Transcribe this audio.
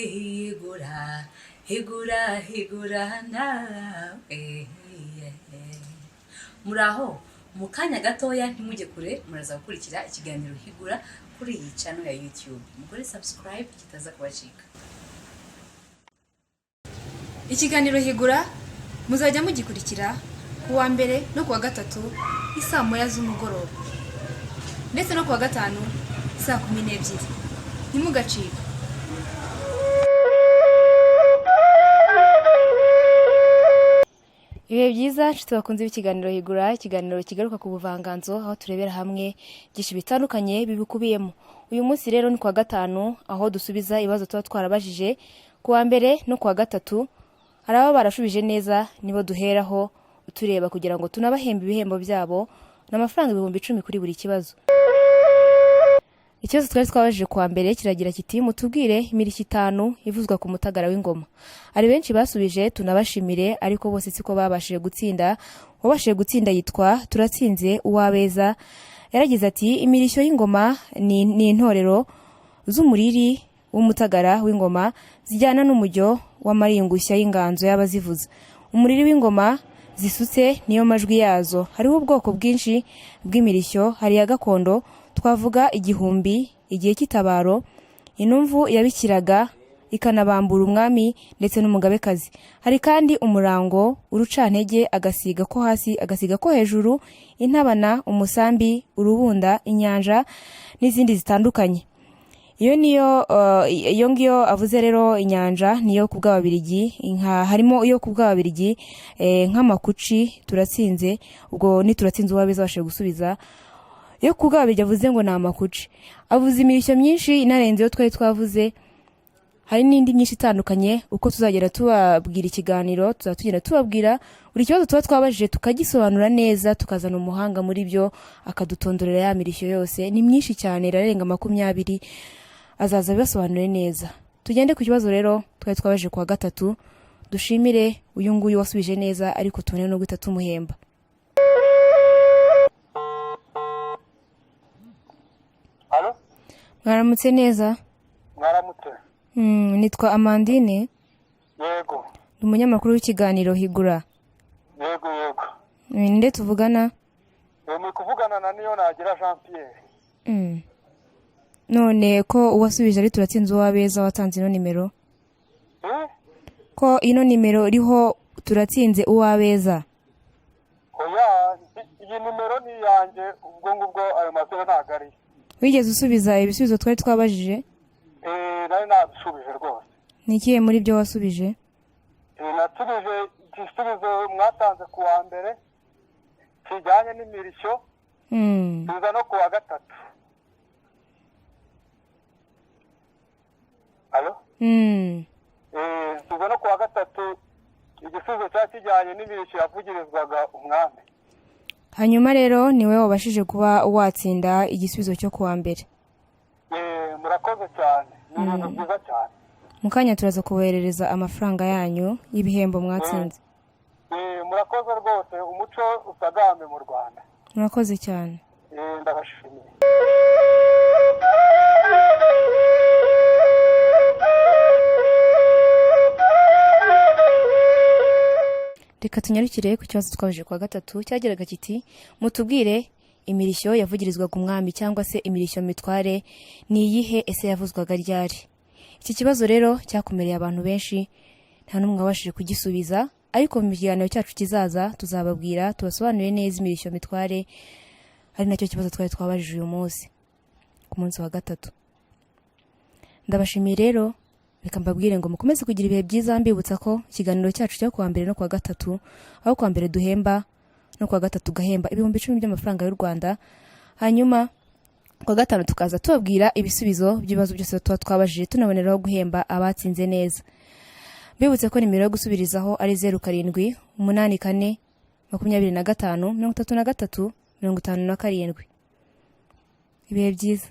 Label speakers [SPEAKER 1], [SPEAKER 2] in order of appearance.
[SPEAKER 1] Higura, higura, higura nawe. Muraho, mu kanya gatoya ntimujye kure, muraza gukurikira ikiganiro Higura kuri iyi channel ya YouTube. Mugore subscribe kitaza kubacika.
[SPEAKER 2] Ikiganiro Higura muzajya mugikurikira kuwa mbere no kuwa gatatu isaa 9 z'umugoroba, ndetse no kuwa gatanu saa 12. Ntimugacike. Ibihe byiza nshuti bakunze ikiganiro Higura, ikiganiro kigaruka ku buvanganzo, aho turebera hamwe byinshi bitandukanye bibikubiyemo. Uyu munsi rero ni kuwa gatanu, aho dusubiza ibibazo tuba twarabajije kuwa mbere no kuwa gatatu. Araba barashubije neza nibo duheraho tureba kugira ngo tunabahembe ibihembo byabo n'amafaranga 10,000 kuri buri kibazo. Ikibazo twari twabajije kuwa mbere kiragira kiti mutubwire imirishyo 5 ivuzwa ku mutagara w'ingoma. Ari benshi basubije tunabashimire, ariko bose siko babashije gutsinda. Wabashije gutsinda yitwa Turatsinze Uwabeza. Yaragize ati imirishyo y'ingoma ni intorero z'umuriri w'umutagara w'ingoma zijyana n'umujyo w'amaringushya y'inganzo y'abazivuza. Umuriri w'ingoma zisutse niyo majwi yazo. Hariho ubwoko bwinshi bw'imirishyo, hari ya gakondo twavuga igihumbi, igihe kitabaro, inumvu yabikiraga ikanabambura umwami ndetse n'umugabekazi. Hari kandi umurango, urucantege, agasiga ko hasi, agasiga ko hejuru, intabana, umusambi, urubunda, inyanja n'izindi zitandukanye. Iyo ngiyo avuze rero inyanja niyo kubw'ababirigi, harimo iyo kubw'ababirigi nk'amakuci, turatsinze, ubwo ni turatsinze Uwabeza bashije gusubiza. Iyo kubw'ababirigi avuze ngo ni amakuci. Avuze imirishyo myinshi inarenze yo twari twavuze. Hari n'indi myinshi itandukanye. Uko tuzagera tubabwira ikiganiro, tuzatugenda tubabwira buri kibazo tuba twabajije tukagisobanura neza, tukazana umuhanga muri byo akadutondorera ya mirishyo yose. Ni myinshi cyane, irarenga 20. Azaza bibasobanure neza. Tugende ku kibazo rero twari twabajije kuwa gatatu. Dushimire uyu nguyu wasubije neza, ariko tubone no guhita tumuhemba.
[SPEAKER 3] Halo?
[SPEAKER 2] Mwaramutse neza?
[SPEAKER 3] Mwaramutse.
[SPEAKER 2] Nitwa Amandine.
[SPEAKER 3] Yego.
[SPEAKER 2] Ndi umunyamakuru w'ikiganiro Higura.
[SPEAKER 3] Yego.
[SPEAKER 2] Ninde tuvugana?
[SPEAKER 3] Ni kuvugana na niyo nagira Jean Pierre.
[SPEAKER 2] None ko uwasubije ari Turatsinze Uwabeza watanze ino nimero? Ko ino nimero iriho Turatsinze Uwabeza?
[SPEAKER 3] Oya, iyi nimero ni yanjye, ubwo ngubwo ayo mazina ntagari.
[SPEAKER 2] Wigeze usubiza ibisubizo twari twabajije?
[SPEAKER 3] Nari nabisubije rwose.
[SPEAKER 2] Ni ikihe muri byo wasubije?
[SPEAKER 3] Nasubije igisubizo mwatanze kuwa mbere kijyanye n'imirishyo. Tuza no kuwa gatatu. Halo? Tuza no kuwa gatatu igisubizo cyakijyanye n'imirishyo yavugirizwaga umwami.
[SPEAKER 2] Hanyuma rero niwe wabashije kuba watsinda igisubizo cyo kuwa mbere.
[SPEAKER 3] Murakoze cyane. Ni ibintu byiza cyane.
[SPEAKER 2] Mukanya turaza kuboherereza amafaranga yanyu y'ibihembo mwatsinze.
[SPEAKER 3] Murakoze rwose, umuco usagame mu Rwanda.
[SPEAKER 2] Murakoze cyane.
[SPEAKER 3] Ndabashimiye.
[SPEAKER 2] Reka tunyarukire ku kibazo twabajije kwa gatatu cyageraga kiti mutubwire imirishyo yavugirizwaga umwami cyangwa se imirishyo mitware ni iyihe, ese yavuzwaga ryari? Iki kibazo rero cyakomereye abantu benshi, nta numwe wabashije kugisubiza, ariko mu kiganiro cyacu kizaza tuzababwira tubasobanurire neza imirishyo mitware. Ari nacyo kibazo twari twabajije uyu munsi ku munsi wa gatatu. Ndabashimiye rero, reka mbabwire ngo mukomeze kugira ibihe byiza, mbibutsa ko ikiganiro cyacu cyo kuwa mbere no kuwa gatatu, aho kuwa mbere duhemba no kuwa gatatu gahemba 10,000 by'amafaranga y'u Rwanda. Hanyuma kuwa gatanu tukaza tubabwira ibisubizo by'ibibazo byose tuba twabajije, tunaboneraho guhemba abatsinze neza. Mbibutse ko nimero yo gusubirizaho ari 07 84 25 33 57. Ibihe byiza.